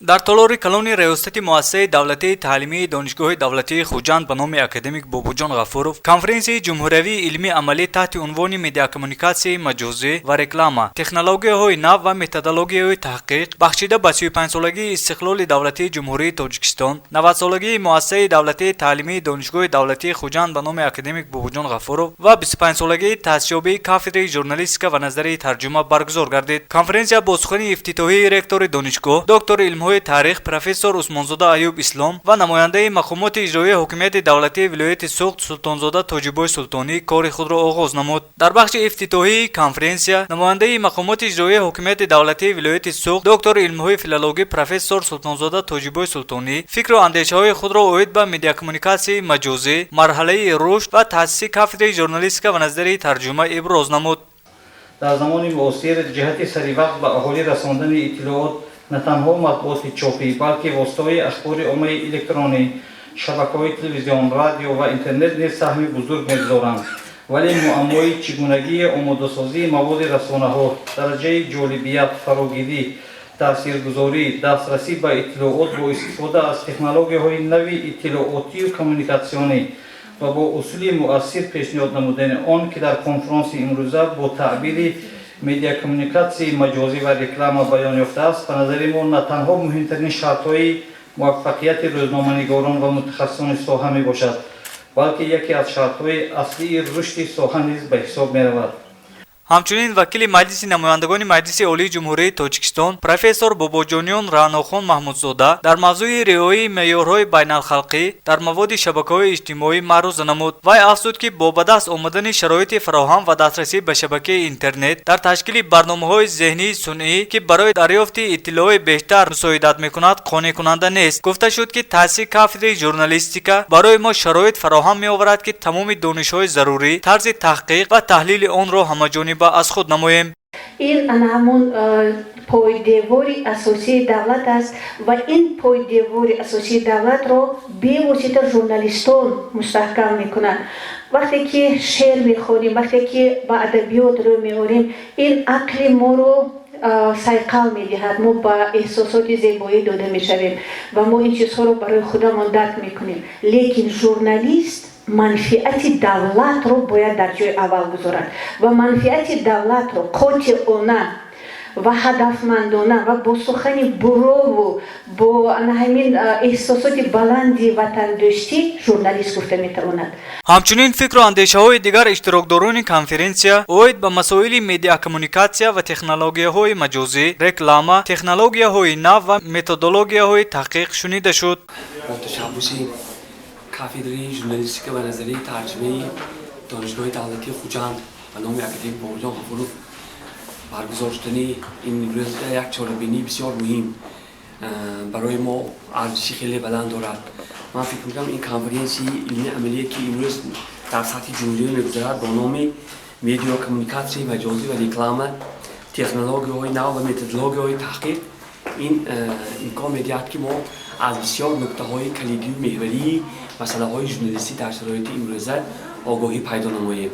дар толори калони риёсати муассисаи давлатии таълимии донишгоҳи давлатии хуҷанд ба номи академик Бобоҷон Ғафуров конференсияи ҷумҳуриявии илмӣ амалӣ таҳти унвони медиакоммуникатсияи маҷозӣ ва реклама, технологияҳои нав ва методологияҳои таҳқиқ бахшида ба 35-солагии истиқлоли давлатии ҷумҳурии Тоҷикистон, 90-солагии муассисаи давлатии таълимии донишгоҳи давлатии хуҷанд ба номи академик Бобоҷон Ғафуров ва 25-солагии таъсисёбии кафедраи журналистика ва назарияи тарҷума баргузор гардид. Конференсия бо сухани ифтитоҳии ректори донишгоҳ доктори илмҳои таърих профессор Усмонзода Айюб Ислом ва намояндаи мақомоти иҷроии ҳокимияти давлатии вилояти Суғд Султонзода Тоҷибой Султонӣ кори худро оғоз намуд. Дар бахши ифтитоҳии конференсия намояндаи мақомоти иҷроии ҳокимияти давлатии вилояти Суғд доктори илмҳои филологӣ профессор Султонзода Тоҷибой Султонӣ фикру андешаҳои худро оид ба медиакоммуникатсияи маҷозӣ, марҳалаи рушд ва таъсиси кафедраи журналистика ва назарияи тарҷума иброз намуд. дар замони муосир ҷиҳати саривақт ба аҳолӣ расондани иттилоот на танҳо матбуоти чопӣ, балки воситаҳои ахбори оммаи электронӣ, шабакаҳои телевизион, радио ва интернет низ саҳми бузург мегузоранд. вале муаммои чӣ гунагии омодасозии маводи расонаҳо, дараҷаи ҷолибият, фарогирӣ, таъсиргузорӣ, дастрасӣ ба иттилоот бо истифода аз технологияҳои нави иттилоотию коммуникатсионӣ ва бо усули муассир пешниҳод намудани он, ки дар конференсияи имрӯза бо таъбири медиакоммуникатсияи маҷозӣ ва реклама баён ёфтааст, ба назари мо на танҳо муҳимтарин шартҳои муваффақияти рӯзноманигорон ва мутахассисони соҳа мебошад, балки яке аз шартҳои аслии рушди соҳа низ ба ҳисоб меравад. ҳамчунин вакили маҷлиси намояндагони маҷлиси олии ҷумҳурии Тоҷикистон профессор Бобоҷониён Раънохон Маҳмудзода дар мавзӯи риояи меъёрҳои байналхалқӣ дар маводи шабакаҳои иҷтимоӣ маъруза намуд. Вай афзуд, ки бо ба даст омадани шароити фароҳам ва дастрасӣ ба шабакаи интернет дар ташкили барномаҳои зеҳнии сунъӣ, ки барои дарёфти иттилоъи бештар мусоидат мекунад, қонеъкунанда нест. Гуфта шуд, ки таъсиси кафедраи журналистика барои мо шароит фароҳам меоварад, ки тамоми донишҳои зарурӣ, тарзи таҳқиқ ва таҳлили онро ҳамаҷониб аз худ намоем. ин ҳамон пойдевори асосии давлат аст ва ин пойдевори асосии давлатро бевосита журналистон мустаҳкам мекунанд. вақте ки шеър мехонем, вақте ки ба адабиёт рӯ меорем, ин ақли моро сайқал медиҳад, мо ба эҳсосоти зебоӣ дода мешавем ва мо ин чизҳоро барои худамон дарк мекунем. лекин журналист манфиати давлатро бояд дар ҷои аввал гузорад ва манфиати давлатро қотиона ва ҳадафмандона ва бо сухани бурову бо ҳамин эҳсосоти баланди ватандӯстӣ журналист гуфта метавонад. ҳамчунин фикру андешаҳои дигар иштирокдорони конференсия оид ба масоили медиакоммуникатсия ва технологияҳои маҷозӣ, реклама, технологияҳои нав ва методологияҳои таҳқиқ шунида шуд. کافدری ژورنالیستیک و نظری ترجمه دانشگاه دولتی خوجند و نام اکادمیک باباجان غفورov برگزار شدن این روز یک چاله‌بینی بسیار مهم برای ما ارزشی خیلی بلند دارد. من فکر می‌کنم این کنفرانسی علمی عملی که امروز در سطح جمهوری می‌گذرد با نام مدیا کمونیکاسیون مجازی و رکلام تکنولوژی‌های نو و متدولوژی‌های تحقیق این امکان می‌دهد که ما از بسیار نکته‌های کلیدی و محوری مسائل ژورنالیستی در شرایط امروزه آگاهی پیدا نماییم.